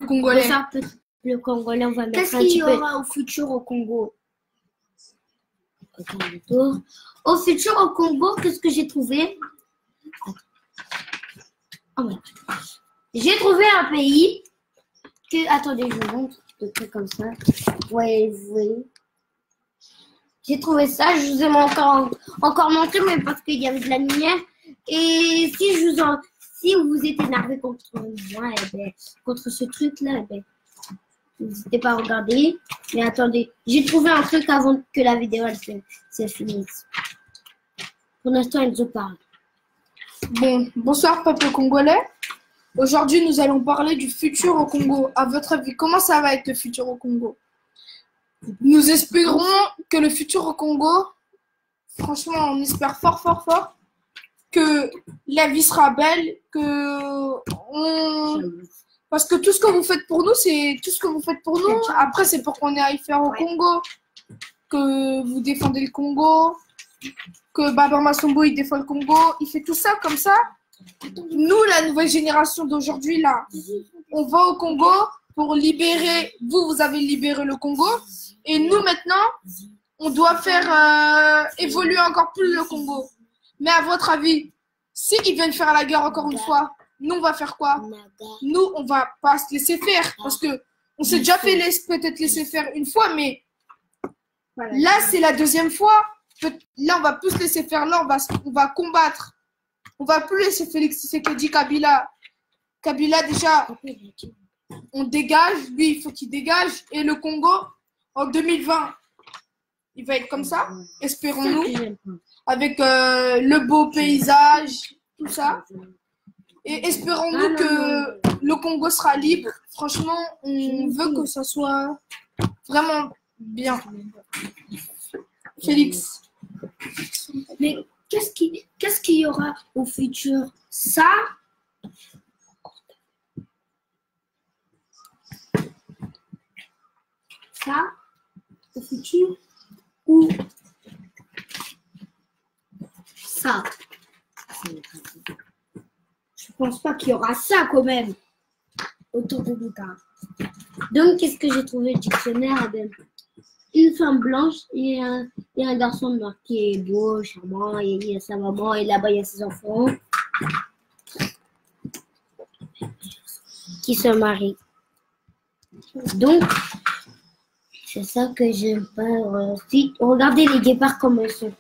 Congolais. Le Congolais, on va mettre Qu'est-ce qu'il y aura au futur au Congo? Au futur au Congo, qu'est-ce que j'ai trouvé? Oh, ouais. J'ai trouvé un pays que... Attendez, je vous montre des trucs comme ça. Ouais, vous voyez. J'ai trouvé ça, je vous ai encore montré, mais parce qu'il y avait de la lumière. Et si vous êtes énervé contre moi, eh ben, contre ce truc-là, eh ben, n'hésitez pas à regarder. Mais attendez, j'ai trouvé un truc avant que la vidéo se finisse. Pour l'instant, Enzo parle. Bon, bonsoir peuple congolais. Aujourd'hui, nous allons parler du futur au Congo. À votre avis, comment ça va être le futur au Congo? Nous espérons que le futur au Congo, franchement, on espère fort que la vie sera belle, parce que tout ce que vous faites pour nous, c'est tout ce que vous faites pour nous. Après, c'est pour qu'on ait à y faire au Congo, que vous défendez le Congo, que Baba Massombo, il défend le Congo. Il fait tout ça comme ça. Nous, la nouvelle génération d'aujourd'hui, là, on va au Congo pour libérer. Vous avez libéré le Congo. Et nous, maintenant, on doit faire évoluer encore plus le Congo. Mais à votre avis, s'ils viennent faire la guerre encore une fois, nous, on va faire quoi? Nous, on va pas se laisser faire. Parce que on s'est déjà fait peut-être laisser faire une fois, mais là, c'est la deuxième fois. Là, on va plus se laisser faire. Là, on va combattre. On va plus laisser Félix Tshisekedi, Kabila. Kabila, déjà, on dégage. Lui, il faut qu'il dégage. Et le Congo, en 2020, il va être comme ça, espérons-nous, avec le beau paysage, tout ça. Et espérons-nous que le Congo sera libre. Franchement, on veut que ça soit vraiment bien. Félix. Mais qu'est-ce qu'il y aura au futur? Ça? Ça? Au futur? Ou ça? Je pense pas qu'il y aura ça quand même autour de nous. Donc, qu'est-ce que j'ai trouvé le dictionnaire? Une femme blanche et un garçon noir qui est beau, charmant, et il y a sa maman, et là-bas, il y a ses enfants qui se marient. Donc, c'est ça que j'aime pas. Ensuite, regardez les guépards comme ils sont.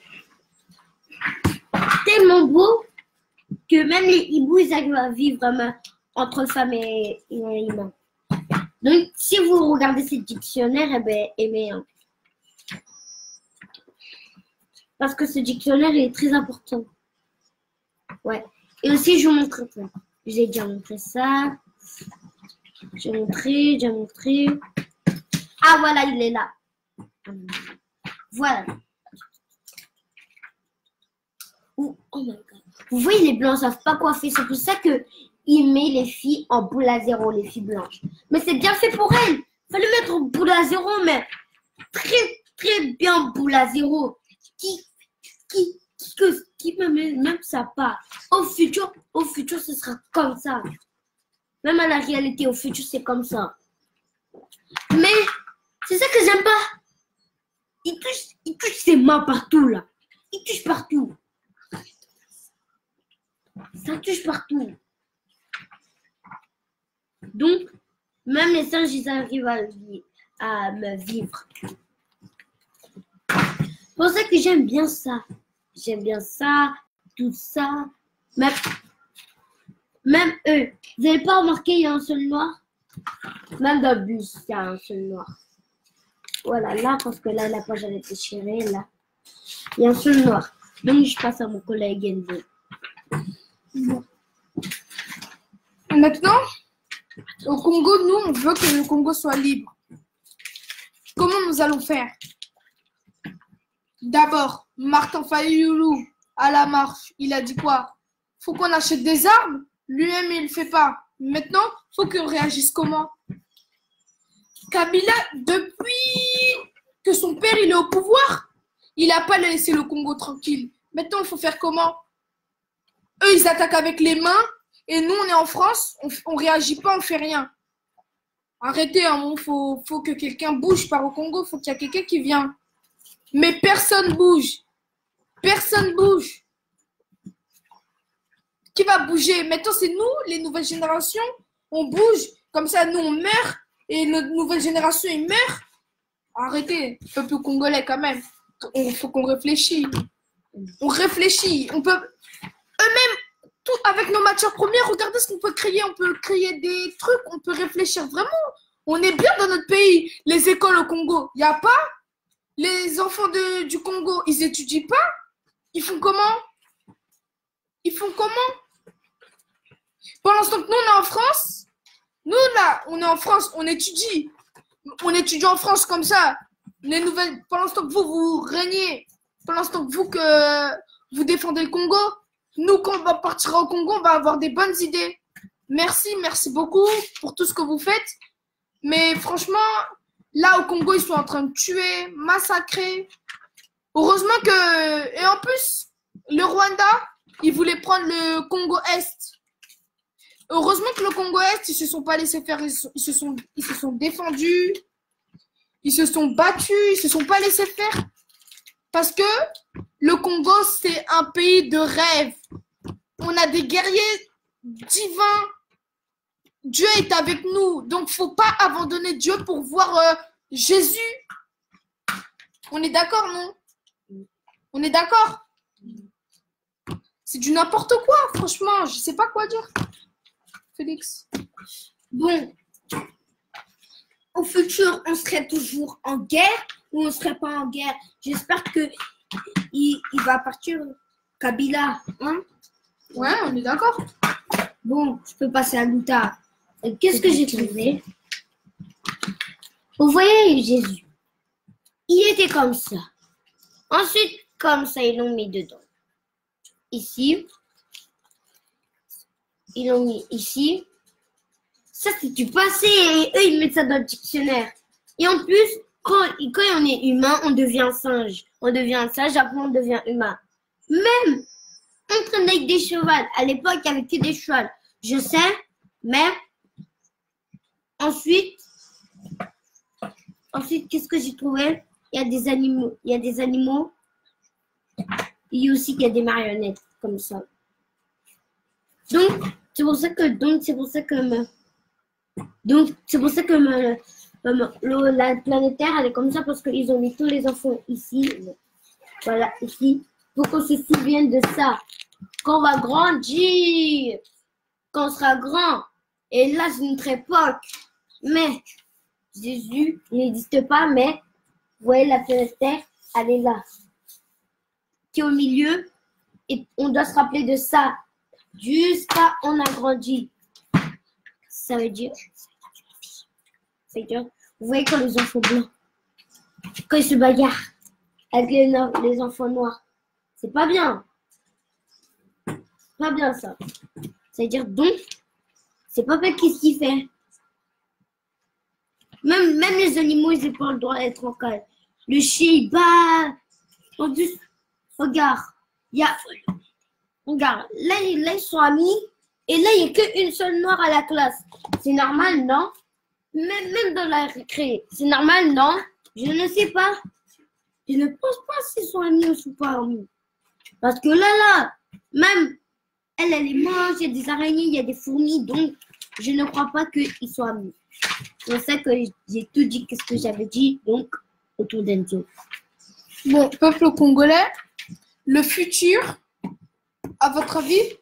Tellement beaux que même les hiboux, ils arrivent à vivre vraiment entre femmes et humains. Donc, si vous regardez ce dictionnaire, eh ben, aimez. Hein. Parce que ce dictionnaire est très important. Ouais. Et aussi, je vous montre ça. J'ai déjà montré ça. J'ai montré. Ah, voilà, il est là. Voilà. Oh my God. Vous voyez, les blancs ne savent pas quoi faire. C'est pour ça qu'il met les filles en boule à zéro, les filles blanches. Mais c'est bien fait pour elles. Il fallait mettre en boule à zéro, mais très bien boule à zéro. Qui même ça pas. Au futur, ce sera comme ça. Même à la réalité, au futur, c'est comme ça. Mais c'est ça que j'aime pas. Il touche ses mains partout, là. Il touche partout. Ça touche partout. Donc, même les singes, ils arrivent à me vivre. C'est pour ça que j'aime bien ça. J'aime bien ça, tout ça. Même eux. Vous n'avez pas remarqué, il y a un seul noir? Même dans le bus, il y a un seul noir. Voilà, là, parce que là, la page, elle est déchirée, là. Il y a un seul noir. Donc, je passe à mon collègue Enzo. Bon. Maintenant, au Congo, nous, on veut que le Congo soit libre. Comment nous allons faire? D'abord, Martin Fayulu, à la marche, il a dit quoi? Faut qu'on achète des armes. Lui-même, il ne le fait pas. Maintenant, faut qu'on réagisse comment? Kabila, depuis que son père il est au pouvoir, il n'a pas laissé le Congo tranquille. Maintenant, il faut faire comment? Eux, ils attaquent avec les mains et nous, on est en France, on ne réagit pas, on ne fait rien. Arrêtez, hein, faut que quelqu'un bouge par au Congo, faut qu'il y ait quelqu'un qui vient. Mais personne bouge. Personne bouge. Qui va bouger? Maintenant, c'est nous, les nouvelles générations, on bouge. Comme ça, nous, on meurt. Et notre nouvelle génération, ils meurent. Arrêtez, peuple congolais quand même. Il faut qu'on réfléchisse. On réfléchit. On peut eux-mêmes, tout avec nos matières premières, regardez ce qu'on peut créer. On peut créer des trucs, on peut réfléchir vraiment. On est bien dans notre pays. Les écoles au Congo, il n'y a pas. Les enfants du Congo, ils étudient pas. Ils font comment? Ils font comment? Pendant ce temps que nous, on est en France. Nous, là, on est en France, on étudie. On étudie en France comme ça. Les nouvelles, pendant ce temps que vous régnez, pendant ce temps que vous défendez le Congo, nous, quand on va partir au Congo, on va avoir des bonnes idées. Merci beaucoup pour tout ce que vous faites. Mais franchement, là, au Congo, ils sont en train de tuer, massacrer. Heureusement que... Et en plus, le Rwanda, ils voulaient prendre le Congo-Est. Heureusement que le Congo-Est, ils se sont pas laissés faire, ils se sont défendus, ils se sont battus, ils se sont pas laissés faire. Parce que le Congo, c'est un pays de rêve. On a des guerriers divins. Dieu est avec nous. Donc, faut pas abandonner Dieu pour voir Jésus. On est d'accord, non? On est d'accord? C'est du n'importe quoi, franchement. Je sais pas quoi dire. Félix. Bon, au futur, on serait toujours en guerre ou on serait pas en guerre? J'espère que il va partir Kabila, hein? Ouais, on est d'accord. Bon, je peux passer à Luta. Qu'est-ce que j'ai trouvé? Vous voyez Jésus, il était comme ça. Ensuite, comme ça, ils l'ont mis dedans. Ici. Ils l'ont mis ici. Ça, c'est du passé. Et eux, ils mettent ça dans le dictionnaire. Et en plus, quand on est humain, on devient singe. On devient singe, après on devient humain. Même, on traîne avec des chevals. À l'époque, il n'y avait que des chevals. Je sais, mais ensuite, qu'est-ce que j'ai trouvé? Il y a des animaux. Il y a des animaux. Il y a aussi qu'il y a des marionnettes, comme ça. Donc, c'est pour ça que la planète Terre, elle est comme ça parce qu'ils ont mis tous les enfants ici. Voilà, ici. Pour qu'on se souvienne de ça. Quand on va grandir. Quand on sera grand. Et là, c'est notre époque. Mais, Jésus, il n'existe pas, mais, vous voyez, la planète Terre, elle est là. Qui est au milieu. Et on doit se rappeler de ça. Jusqu'à on a grandi. Ça veut dire, vous voyez quand les enfants blancs, quand ils se bagarrent avec les enfants noirs, c'est pas bien. Pas bien ça. Ça veut dire donc, c'est pas bien qu'est-ce qu'il fait. Même les animaux, ils n'ont pas le droit d'être en cage. Le chien, il bat. En plus, regarde, regarde, là, ils sont amis. Et là, il n'y a qu'une seule noire à la classe. C'est normal, non? Même dans la récré. C'est normal, non? Je ne sais pas. Je ne pense pas s'ils sont amis ou sont pas amis. Parce que là, même, elle est mange, il y a des araignées, il y a des fourmis. Donc, je ne crois pas qu'ils soient amis. C'est ça que j'ai tout dit, qu'est-ce que j'avais dit, donc, autour d'Enzo. Bon, peuple congolais, le futur, à votre avis,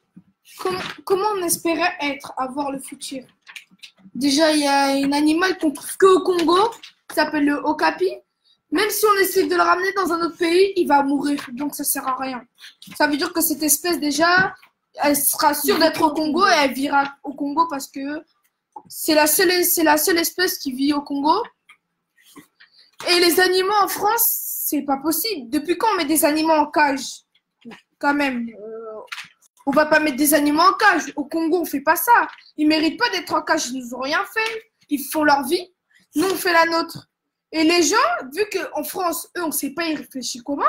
comment on espérait avoir le futur? Déjà, il y a un animal qu'on trouve qu'au Congo, qui s'appelle le okapi. Même si on essaie de le ramener dans un autre pays, il va mourir. Donc, ça sert à rien. Ça veut dire que cette espèce, déjà, elle sera sûre d'être au Congo et elle vivra au Congo parce que c'est la seule espèce qui vit au Congo. Et les animaux en France, c'est pas possible. Depuis quand on met des animaux en cage? Quand même. On va pas mettre des animaux en cage. Au Congo, on fait pas ça. Ils méritent pas d'être en cage. Ils nous ont rien fait. Ils font leur vie. Nous, on fait la nôtre. Et les gens, vu qu'en France, eux, on sait pas, ils réfléchissent comment.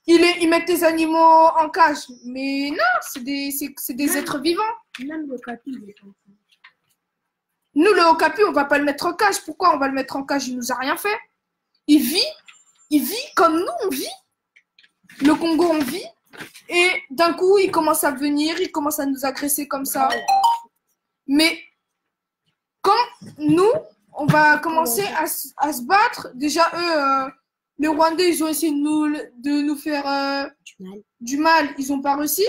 Ils mettent des animaux en cage. Mais non, c'est des êtres vivants. Même le capi, il est en cage. Nous, le Okapi, on va pas le mettre en cage. Pourquoi on va le mettre en cage? Il nous a rien fait. Il vit comme nous, on vit. Le Congo, on vit. Et d'un coup, il commence à venir, il commence à nous agresser comme ça. Mais quand nous, on va commencer à se battre, déjà eux, les Rwandais, ils ont essayé de nous faire du mal, ils n'ont pas réussi.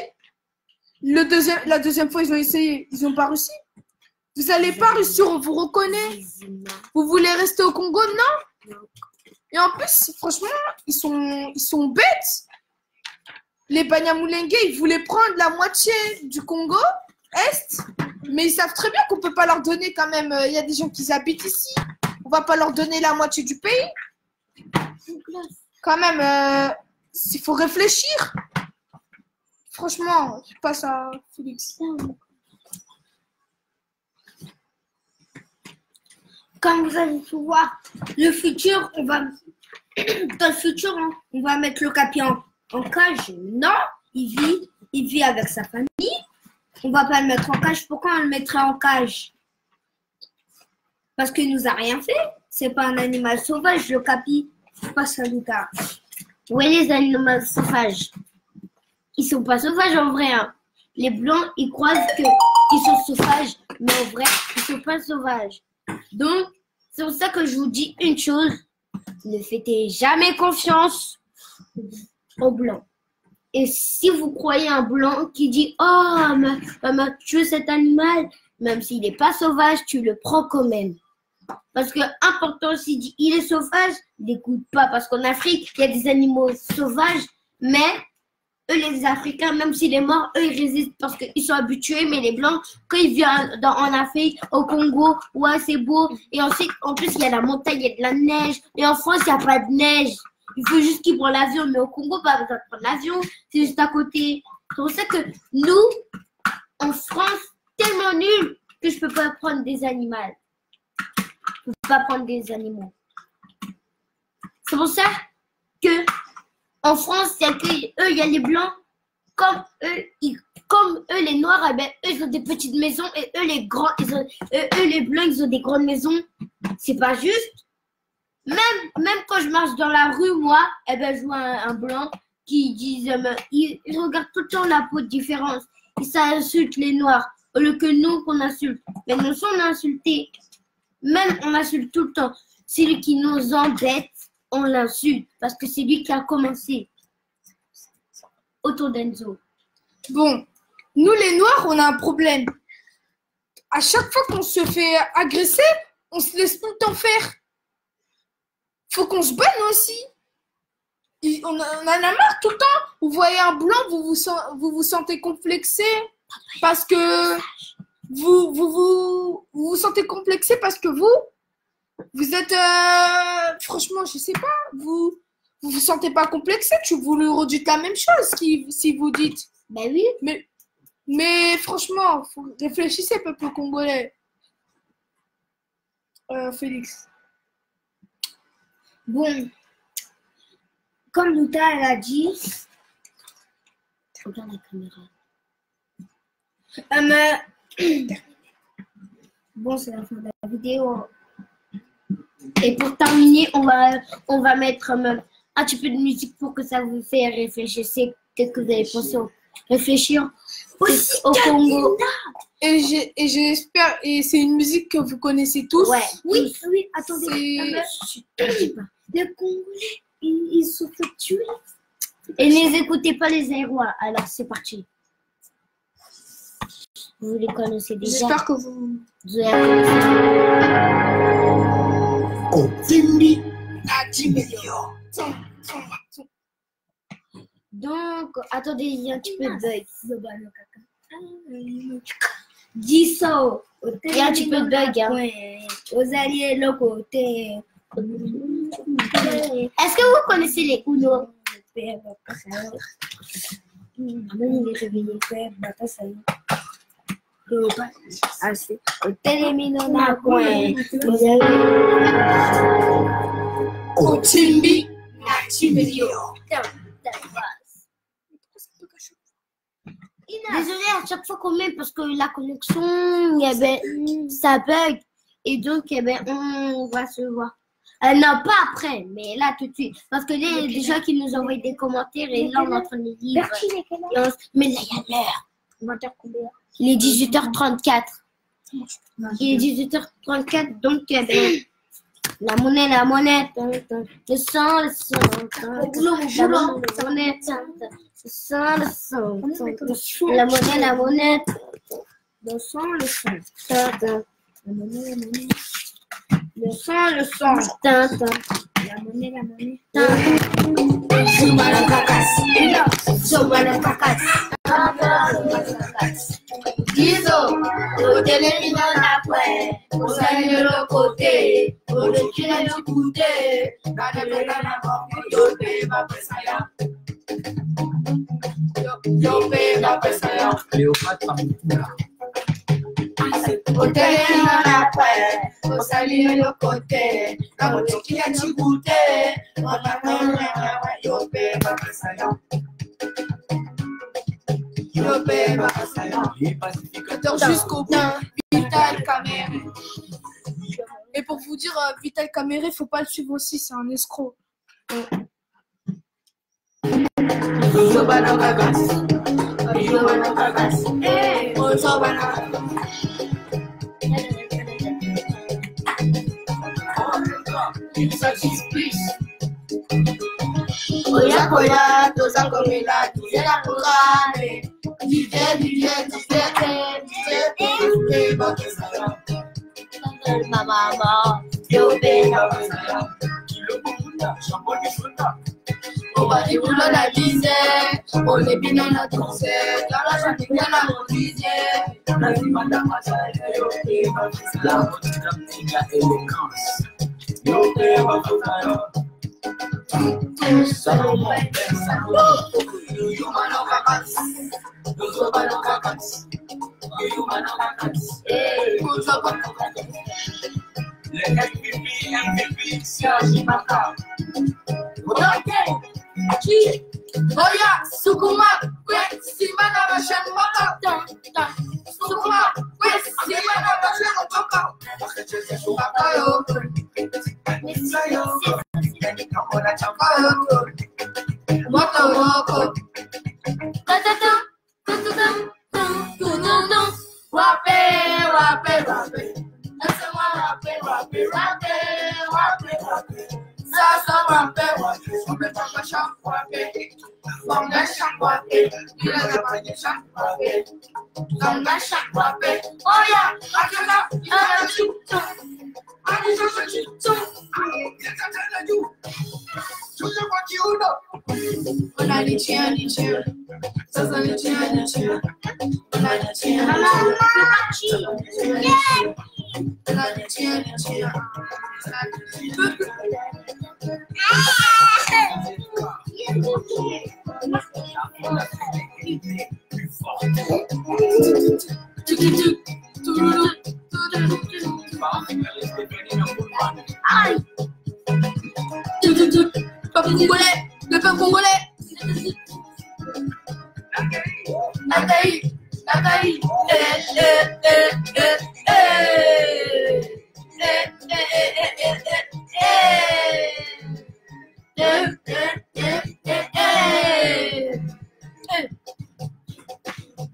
La deuxième fois, ils ont essayé, ils n'ont pas réussi. Vous n'allez pas réussir, on vous reconnaît. Vous voulez rester au Congo? Non. Et en plus, franchement, ils sont bêtes. Les Banyamulenge, ils voulaient prendre la moitié du Congo Est, mais ils savent très bien qu'on ne peut pas leur donner quand même. Il y a des gens qui habitent ici. On ne va pas leur donner la moitié du pays. Quand même, il faut réfléchir. Franchement, je passe à Félix. Comme vous allez tout voir, le futur, dans le futur, on va mettre le Capi en cage. Non, il vit avec sa famille. On va pas le mettre en cage. Pourquoi on le mettrait en cage? Parce qu'il nous a rien fait. C'est pas un animal sauvage, le Capi. C'est pas ça, Lucas. Ouais, les animaux sauvages. Ils sont pas sauvages en vrai. Hein. Les blancs, ils croient qu'ils sont sauvages, mais en vrai, ils sont pas sauvages. Donc, c'est pour ça que je vous dis une chose. Ne faites jamais confiance aux blancs. Et si vous croyez un blanc qui dit « Oh, maman, tu veux cet animal ?» Même s'il n'est pas sauvage, tu le prends quand même. Parce que important, s'il dit « Il est sauvage », n'écoute pas. Parce qu'en Afrique, il y a des animaux sauvages, mais eux, les Africains, même s'il est mort, eux, ils résistent parce qu'ils sont habitués. Mais les Blancs, quand ils viennent en Afrique, au Congo, ouais, c'est beau. Et ensuite, en plus, il y a la montagne, il y a de la neige. Et en France, il n'y a pas de neige. Il faut juste qu'ils prennent l'avion. Mais au Congo, pas besoin de prendre l'avion. C'est juste à côté. C'est pour ça que nous, en France, tellement nuls que je ne peux pas prendre des animaux. Je ne peux pas prendre des animaux. C'est pour ça que en France, il y a les blancs, comme eux, les noirs, eh ben, eux, ils ont des petites maisons, et eux, les grands, eux, les blancs, ils ont des grandes maisons. C'est pas juste. Même quand je marche dans la rue, moi, eh ben, je vois un blanc qui dit, il regarde tout le temps la peau de différence. Et ça insulte les noirs, au lieu que nous, qu'on insulte. Mais nous, on a insulté. Même, on insulte tout le temps. Celui qui nous embête, on l'insulte parce que c'est lui qui a commencé. Autour d'Enzo. Bon, nous les Noirs, on a un problème. À chaque fois qu'on se fait agresser, on se laisse tout le temps faire. Faut qu'on se batte aussi. On en a marre tout le temps. Vous voyez un blanc, vous vous sentez complexé parce que vous sentez complexé parce que vous êtes, franchement, je sais pas, vous vous sentez pas complexé, vous lui redites la même chose si vous dites. Ben oui. Mais franchement, réfléchissez, peuple congolais. Félix. Bon, comme Luta elle a dit, regarde la caméra. Bon, c'est la fin de la vidéo. Et pour terminer, on va mettre un petit peu de musique pour que ça vous fait réfléchir. Qu'est-ce que vous allez penser réfléchir au Congo. Et j'espère, et c'est une musique que vous connaissez tous. Ouais. Oui, attendez. Les Congolais, ils se font tuer. Et ne les écoutez pas les Aérois. Alors, c'est parti. Vous les connaissez déjà. J'espère que vous les connaissez. Otimbi na 10 millions. Donc, attendez, il y a un petit peu de bug. 10 sauts. Il y a un petit peu de bug. Hein. Aux alliés, le côté. Est-ce que vous connaissez les Uno? Otimbi na 10 millions. Désolé à chaque fois qu'on met parce que la connexion, ça bug. Et donc, eh ben, on va se voir. Non, pas après, mais là tout de suite. Parce que là, il y a des gens qui nous envoient des commentaires et là, on est en train de les lire. Mais là, il y a l'heure. Il est 18h34. Il est 18h34, donc, eh ben, la monnaie, le sang, le sang, la monnaie, le sang, le sang, la monnaie, le sang, le sang, la monnaie, le sang, la monnaie, Diso, côté les minons après, on s'allie de l'autre côté, on le tire du côté, la mort, yo paye ma pesaya. Yo paye ma pesaya. Côté les minons après, on s'allie de l'autre côté, on le tire du côté, yo paye ma pesaya. Yo paye ma pesaya. Jusqu'au bout, Vital Caméré. Et pour vous dire, Vital Caméré, faut pas le suivre aussi, c'est un escroc. Oya, toza komela, tuje na programme. DJ, maman, yo pega. On va dire boulot la disait, on est bien dans la douceur, dans la chambre bien la disait. La vie madame yo pega. La élégance, yo pega. Oya, Sukuma, Simana Maka, Sukuma, Simana Le peuple congolais. Nagaï,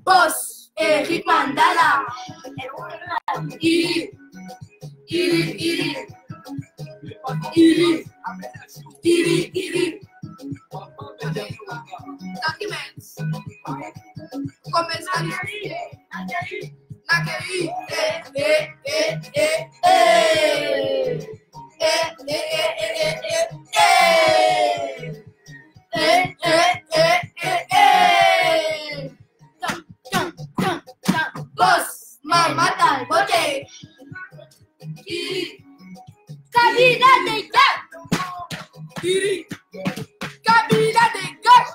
Boss, Eric Mandala. Iri. Documents. Comments Nagaï, Boss, Mama Talbote. Kabila des gars. Kabila des gars.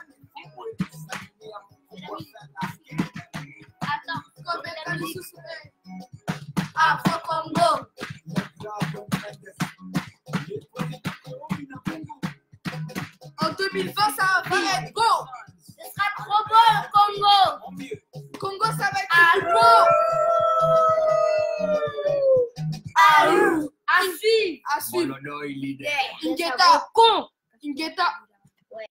Afro Congo. En 2020, ça va être beau. Ce sera trop beau le Congo. Congo, ça va être beau. À suivre. Mololo, il est Ingeta. Con. Ingeta.